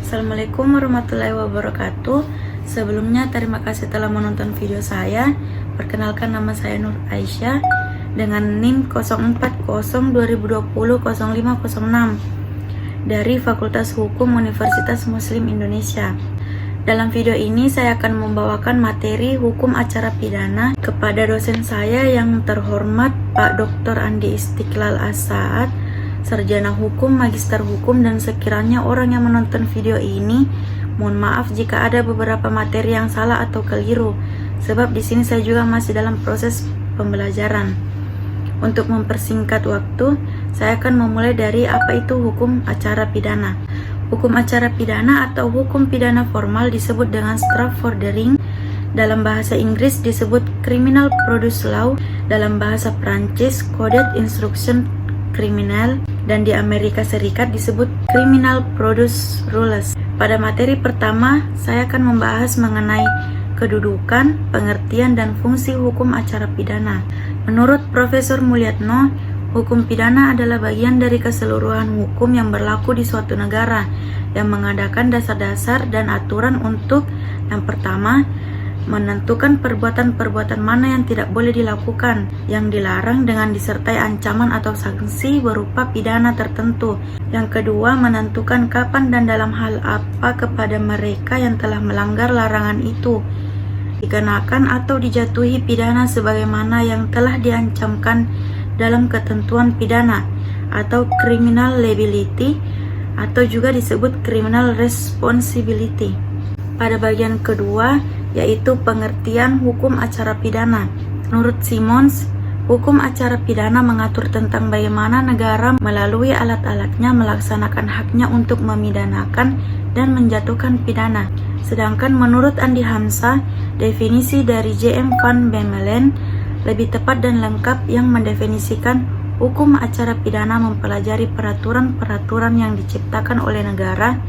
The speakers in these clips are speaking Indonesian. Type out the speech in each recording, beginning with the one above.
Assalamualaikum warahmatullahi wabarakatuh. Sebelumnya terima kasih telah menonton video saya. Perkenalkan, nama saya Nur Aisyah dengan NIM 0402200506 dari Fakultas Hukum Universitas Muslim Indonesia. Dalam video ini saya akan membawakan materi hukum acara pidana kepada dosen saya yang terhormat Pak Dr. Andi Istiqlal As-Saad, sarjana hukum, magister hukum, dan sekiranya orang yang menonton video ini mohon maaf jika ada beberapa materi yang salah atau keliru, sebab di sini saya juga masih dalam proses pembelajaran. Untuk mempersingkat waktu, saya akan memulai dari apa itu hukum acara pidana. Hukum acara pidana atau hukum pidana formal disebut dengan Strafford Ring, dalam bahasa Inggris disebut Criminal Procedure Law, dalam bahasa Prancis Code Instruction Criminal, dan di Amerika Serikat disebut Criminal Procedure Rules. Pada materi pertama, saya akan membahas mengenai kedudukan, pengertian, dan fungsi hukum acara pidana. Menurut Profesor Mulyatno, hukum pidana adalah bagian dari keseluruhan hukum yang berlaku di suatu negara yang mengadakan dasar-dasar dan aturan untuk yang pertama, menentukan perbuatan-perbuatan mana yang tidak boleh dilakukan, yang dilarang dengan disertai ancaman atau sanksi berupa pidana tertentu. Yang kedua, menentukan kapan dan dalam hal apa kepada mereka yang telah melanggar larangan itu dikenakan atau dijatuhi pidana sebagaimana yang telah diancamkan dalam ketentuan pidana atau criminal liability, atau juga disebut criminal responsibility. Pada bagian kedua, yaitu pengertian hukum acara pidana. Menurut Simons, hukum acara pidana mengatur tentang bagaimana negara melalui alat-alatnya melaksanakan haknya untuk memidanakan dan menjatuhkan pidana. Sedangkan menurut Andi Hamzah, definisi dari J.M. van Bemmelen lebih tepat dan lengkap yang mendefinisikan hukum acara pidana mempelajari peraturan-peraturan yang diciptakan oleh negara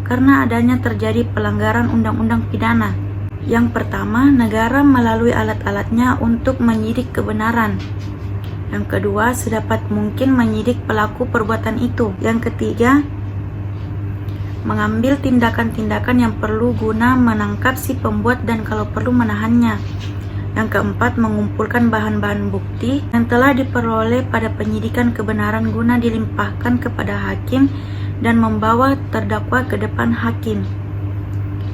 karena adanya terjadi pelanggaran undang-undang pidana. Yang pertama, negara melalui alat-alatnya untuk menyidik kebenaran. Yang kedua, sedapat mungkin menyidik pelaku perbuatan itu. Yang ketiga, mengambil tindakan-tindakan yang perlu guna menangkap si pembuat dan kalau perlu menahannya. Yang keempat, mengumpulkan bahan-bahan bukti yang telah diperoleh pada penyidikan kebenaran guna dilimpahkan kepada hakim dan membawa terdakwa ke depan hakim.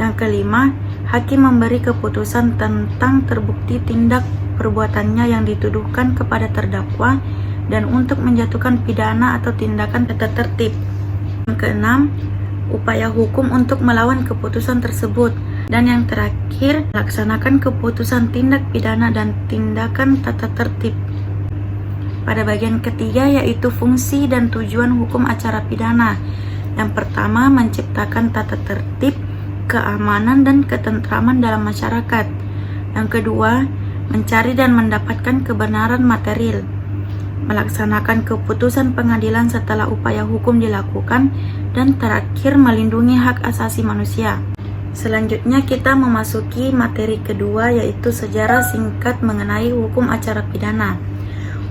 Yang kelima, hakim memberi keputusan tentang terbukti tindak perbuatannya yang dituduhkan kepada terdakwa dan untuk menjatuhkan pidana atau tindakan tata tertib. Yang keenam, upaya hukum untuk melawan keputusan tersebut. Dan yang terakhir, laksanakan keputusan tindak pidana dan tindakan tata tertib. Pada bagian ketiga, yaitu fungsi dan tujuan hukum acara pidana. Yang pertama, menciptakan tata tertib, keamanan, dan ketentraman dalam masyarakat. Yang kedua, mencari dan mendapatkan kebenaran material, melaksanakan keputusan pengadilan setelah upaya hukum dilakukan, dan terakhir melindungi hak asasi manusia. Selanjutnya kita memasuki materi kedua, yaitu sejarah singkat mengenai hukum acara pidana.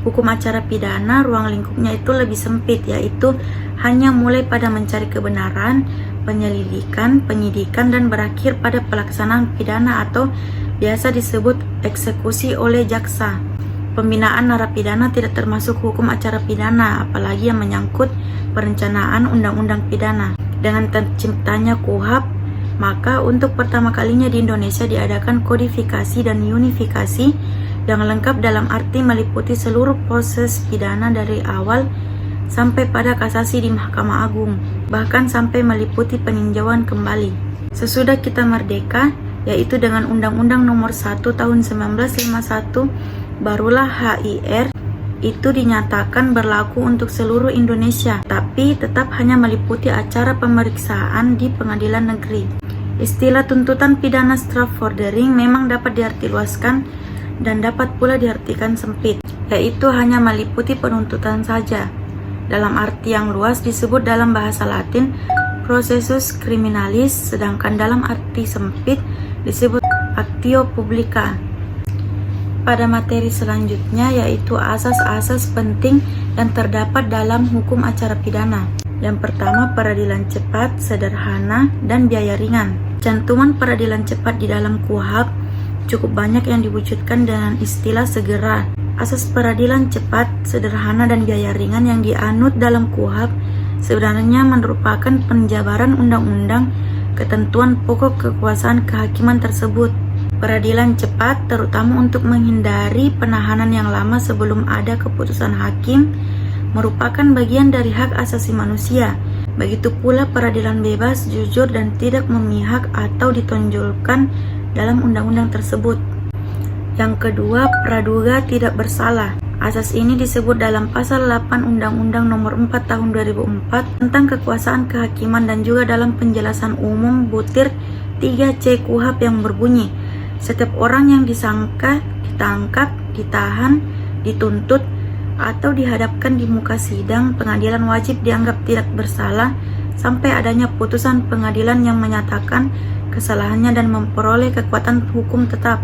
Hukum acara pidana ruang lingkupnya itu lebih sempit, yaitu hanya mulai pada mencari kebenaran, penyelidikan, penyidikan, dan berakhir pada pelaksanaan pidana atau biasa disebut eksekusi oleh jaksa. Pembinaan narapidana tidak termasuk hukum acara pidana, apalagi yang menyangkut perencanaan undang-undang pidana. Dengan terciptanya KUHP, maka untuk pertama kalinya di Indonesia diadakan kodifikasi dan unifikasi yang lengkap dalam arti meliputi seluruh proses pidana dari awal sampai pada kasasi di Mahkamah Agung, bahkan sampai meliputi peninjauan kembali. Sesudah kita merdeka, yaitu dengan Undang-Undang Nomor 1 Tahun 1951, barulah HIR itu dinyatakan berlaku untuk seluruh Indonesia, tapi tetap hanya meliputi acara pemeriksaan di pengadilan negeri. Istilah tuntutan pidana Strafford Ring memang dapat diartiluaskan dan dapat pula diartikan sempit, yaitu hanya meliputi penuntutan saja. Dalam arti yang luas disebut dalam bahasa Latin processus criminalis, sedangkan dalam arti sempit disebut actio publica. Pada materi selanjutnya, yaitu asas-asas penting yang terdapat dalam hukum acara pidana. Yang pertama, peradilan cepat, sederhana, dan biaya ringan. Cantuman peradilan cepat di dalam KUHP cukup banyak yang diwujudkan dengan istilah segera. Asas peradilan cepat, sederhana, dan biaya ringan yang dianut dalam KUHP sebenarnya merupakan penjabaran undang-undang ketentuan pokok kekuasaan kehakiman tersebut. Peradilan cepat terutama untuk menghindari penahanan yang lama sebelum ada keputusan hakim merupakan bagian dari hak asasi manusia. Begitu pula peradilan bebas, jujur, dan tidak memihak atau ditonjolkan dalam undang-undang tersebut. Yang kedua, praduga tidak bersalah. Asas ini disebut dalam pasal 8 Undang-Undang Nomor 4 Tahun 2004 tentang kekuasaan kehakiman dan juga dalam penjelasan umum butir 3C KUHP yang berbunyi, setiap orang yang disangka, ditangkap, ditahan, dituntut, atau dihadapkan di muka sidang pengadilan wajib dianggap tidak bersalah sampai adanya putusan pengadilan yang menyatakan kesalahannya dan memperoleh kekuatan hukum tetap.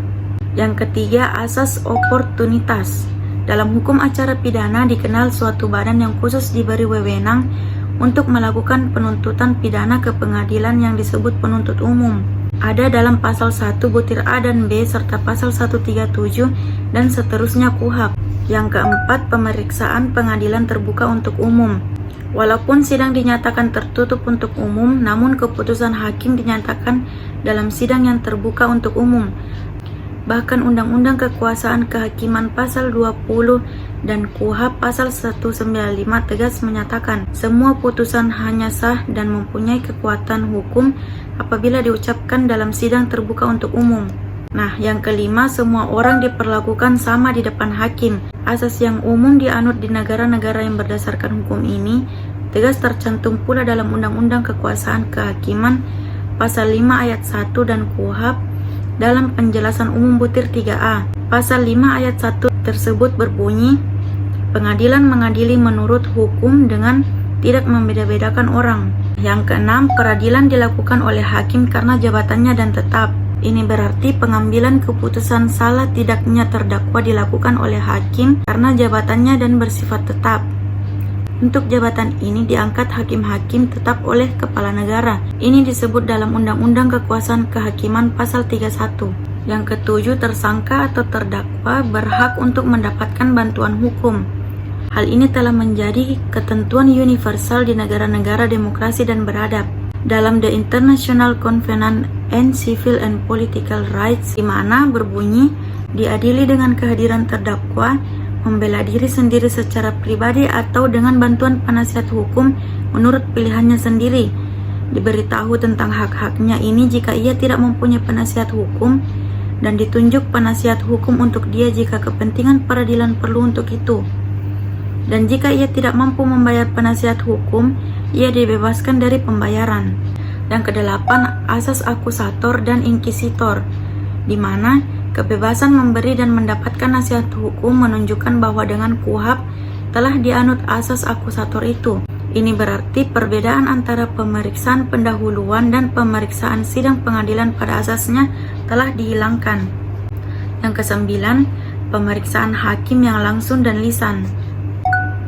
Yang ketiga, asas oportunitas. Dalam hukum acara pidana dikenal suatu badan yang khusus diberi wewenang untuk melakukan penuntutan pidana ke pengadilan yang disebut penuntut umum. Ada dalam pasal 1 butir A dan B serta pasal 137 dan seterusnya KUHP. Yang keempat, pemeriksaan pengadilan terbuka untuk umum. Walaupun sidang dinyatakan tertutup untuk umum, namun keputusan hakim dinyatakan dalam sidang yang terbuka untuk umum. Bahkan Undang-Undang Kekuasaan Kehakiman pasal 20 dan KUHP pasal 195 tegas menyatakan semua putusan hanya sah dan mempunyai kekuatan hukum apabila diucapkan dalam sidang terbuka untuk umum. Nah, yang kelima, semua orang diperlakukan sama di depan hakim. Asas yang umum dianut di negara-negara yang berdasarkan hukum ini tegas tercantum pula dalam Undang-Undang Kekuasaan Kehakiman pasal 5 ayat 1 dan KUHP dalam penjelasan umum butir 3A. Pasal 5 ayat 1 tersebut berbunyi, pengadilan mengadili menurut hukum dengan tidak membeda-bedakan orang. Yang keenam, peradilan dilakukan oleh hakim karena jabatannya dan tetap. Ini berarti pengambilan keputusan salah tidaknya terdakwa dilakukan oleh hakim karena jabatannya dan bersifat tetap. Untuk jabatan ini diangkat hakim-hakim tetap oleh kepala negara. Ini disebut dalam Undang-Undang Kekuasaan Kehakiman pasal 31. Yang ketujuh, tersangka atau terdakwa berhak untuk mendapatkan bantuan hukum. Hal ini telah menjadi ketentuan universal di negara-negara demokrasi dan beradab. Dalam The International Covenant on Civil and Political Rights, di mana berbunyi diadili dengan kehadiran terdakwa, membela diri sendiri secara pribadi atau dengan bantuan penasihat hukum menurut pilihannya sendiri, diberitahu tentang hak-haknya ini jika ia tidak mempunyai penasihat hukum, dan ditunjuk penasihat hukum untuk dia jika kepentingan peradilan perlu untuk itu. Dan jika ia tidak mampu membayar penasihat hukum, ia dibebaskan dari pembayaran. Yang kedelapan, asas akusator dan inkisitor, di mana kebebasan memberi dan mendapatkan nasihat hukum menunjukkan bahwa dengan KUHP telah dianut asas akusator itu. Ini berarti perbedaan antara pemeriksaan pendahuluan dan pemeriksaan sidang pengadilan pada asasnya telah dihilangkan. Yang kesembilan, pemeriksaan hakim yang langsung dan lisan.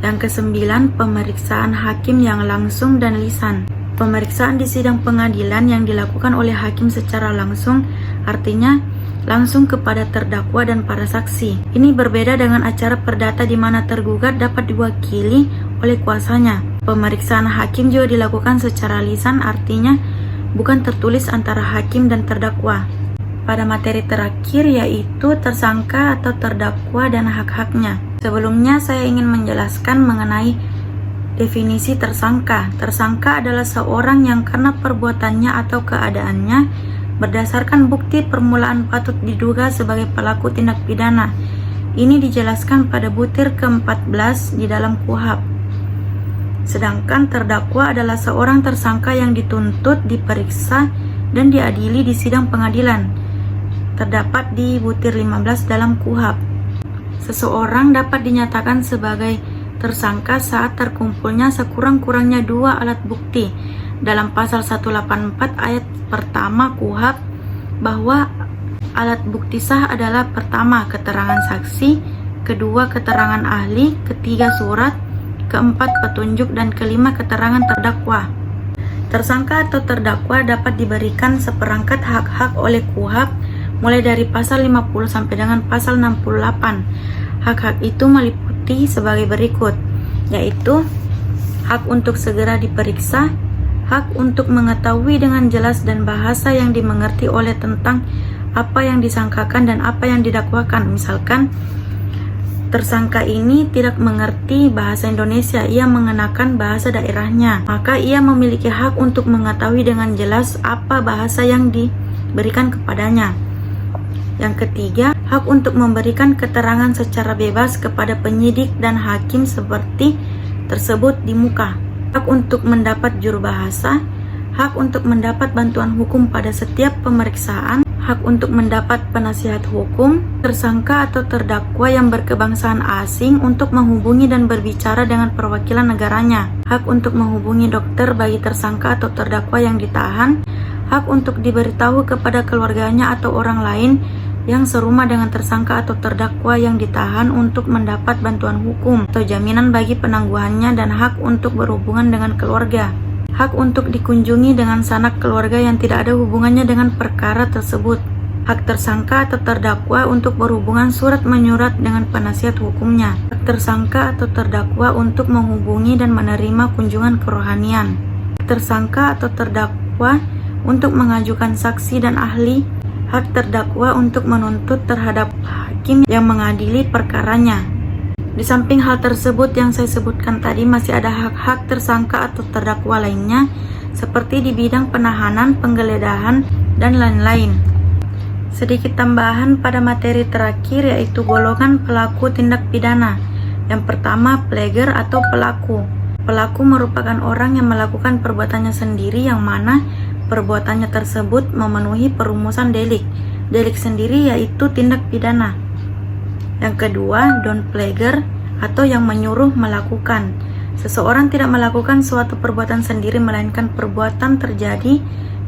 Yang kesembilan, pemeriksaan hakim yang langsung dan lisan. Pemeriksaan di sidang pengadilan yang dilakukan oleh hakim secara langsung, artinya langsung kepada terdakwa dan para saksi. Ini berbeda dengan acara perdata di mana tergugat dapat diwakili oleh kuasanya. Pemeriksaan hakim juga dilakukan secara lisan, artinya bukan tertulis antara hakim dan terdakwa. Pada materi terakhir yaitu tersangka atau terdakwa dan hak-haknya. Sebelumnya saya ingin menjelaskan mengenai definisi tersangka. Tersangka adalah seorang yang karena perbuatannya atau keadaannya berdasarkan bukti permulaan patut diduga sebagai pelaku tindak pidana. Ini dijelaskan pada butir ke-14 di dalam KUHP. Sedangkan terdakwa adalah seorang tersangka yang dituntut, diperiksa, dan diadili di sidang pengadilan. Terdapat di butir 15 dalam KUHP. Seseorang dapat dinyatakan sebagai tersangka saat terkumpulnya sekurang-kurangnya dua alat bukti. Dalam pasal 184 ayat pertama KUHP bahwa alat bukti sah adalah pertama, keterangan saksi, kedua, keterangan ahli, ketiga, surat, keempat petunjuk, dan kelima keterangan terdakwa. Tersangka atau terdakwa dapat diberikan seperangkat hak-hak oleh KUHP mulai dari pasal 50 sampai dengan pasal 68. Hak-hak itu meliputi sebagai berikut, yaitu hak untuk segera diperiksa, hak untuk mengetahui dengan jelas dan bahasa yang dimengerti oleh tentang apa yang disangkakan dan apa yang didakwakan. Misalkan tersangka ini tidak mengerti bahasa Indonesia, ia mengenakan bahasa daerahnya, maka ia memiliki hak untuk mengetahui dengan jelas apa bahasa yang diberikan kepadanya. Yang ketiga, hak untuk memberikan keterangan secara bebas kepada penyidik dan hakim seperti tersebut di muka. Hak untuk mendapat juru bahasa, hak untuk mendapat bantuan hukum pada setiap pemeriksaan, hak untuk mendapat penasihat hukum, tersangka atau terdakwa yang berkebangsaan asing untuk menghubungi dan berbicara dengan perwakilan negaranya, hak untuk menghubungi dokter bagi tersangka atau terdakwa yang ditahan, hak untuk diberitahu kepada keluarganya atau orang lain yang serumah dengan tersangka atau terdakwa yang ditahan untuk mendapat bantuan hukum atau jaminan bagi penangguhannya, dan hak untuk berhubungan dengan keluarga. Hak untuk dikunjungi dengan sanak keluarga yang tidak ada hubungannya dengan perkara tersebut. Hak tersangka atau terdakwa untuk berhubungan surat menyurat dengan penasihat hukumnya. Hak tersangka atau terdakwa untuk menghubungi dan menerima kunjungan kerohanian. Hak tersangka atau terdakwa untuk mengajukan saksi dan ahli. Hak terdakwa untuk menuntut terhadap hakim yang mengadili perkaranya. Di samping hal tersebut yang saya sebutkan tadi, masih ada hak-hak tersangka atau terdakwa lainnya seperti di bidang penahanan, penggeledahan, dan lain-lain. Sedikit tambahan pada materi terakhir, yaitu golongan pelaku tindak pidana. Yang pertama, plager atau pelaku. Pelaku merupakan orang yang melakukan perbuatannya sendiri, yang mana perbuatannya tersebut memenuhi perumusan delik. Delik sendiri yaitu tindak pidana. Yang kedua, downplager atau yang menyuruh melakukan. Seseorang tidak melakukan suatu perbuatan sendiri, melainkan perbuatan terjadi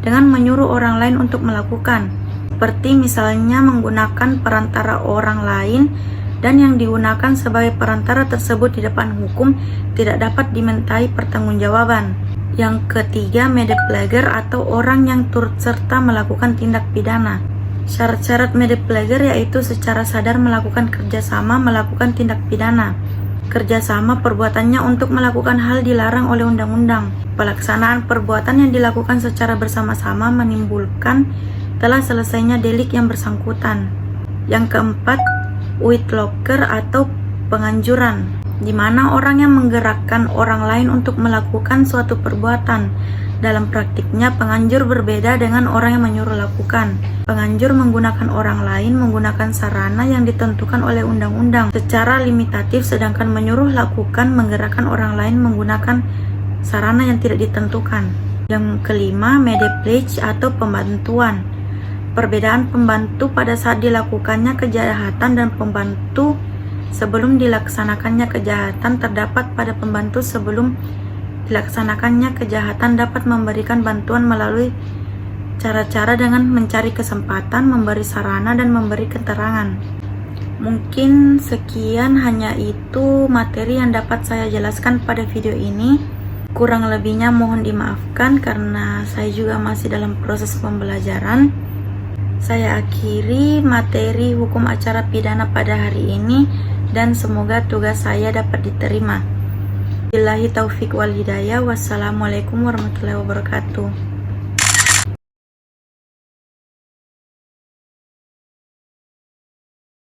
dengan menyuruh orang lain untuk melakukan. Seperti misalnya menggunakan perantara orang lain, dan yang digunakan sebagai perantara tersebut di depan hukum tidak dapat dimintai pertanggungjawaban. Yang ketiga, medepleger atau orang yang turut serta melakukan tindak pidana. Syarat-syarat medepleger yaitu secara sadar melakukan kerjasama melakukan tindak pidana. Kerjasama perbuatannya untuk melakukan hal dilarang oleh undang-undang. Pelaksanaan perbuatan yang dilakukan secara bersama-sama menimbulkan telah selesainya delik yang bersangkutan. Yang keempat, uitloker atau penganjuran, di mana orang yang menggerakkan orang lain untuk melakukan suatu perbuatan. Dalam praktiknya, penganjur berbeda dengan orang yang menyuruh lakukan. Penganjur menggunakan orang lain menggunakan sarana yang ditentukan oleh undang-undang secara limitatif, sedangkan menyuruh lakukan menggerakkan orang lain menggunakan sarana yang tidak ditentukan. Yang kelima, medepledge atau pembantuan. Perbedaan pembantu pada saat dilakukannya kejahatan dan pembantu sebelum dilaksanakannya kejahatan terdapat pada pembantu sebelum dilaksanakannya kejahatan dapat memberikan bantuan melalui cara-cara dengan mencari kesempatan, memberi sarana, dan memberi keterangan. Mungkin sekian, hanya itu materi yang dapat saya jelaskan pada video ini. Kurang lebihnya mohon dimaafkan karena saya juga masih dalam proses pembelajaran. Saya akhiri materi hukum acara pidana pada hari ini dan semoga tugas saya dapat diterima. Billahi taufik wal hidayah. Wassalamualaikum warahmatullahi wabarakatuh.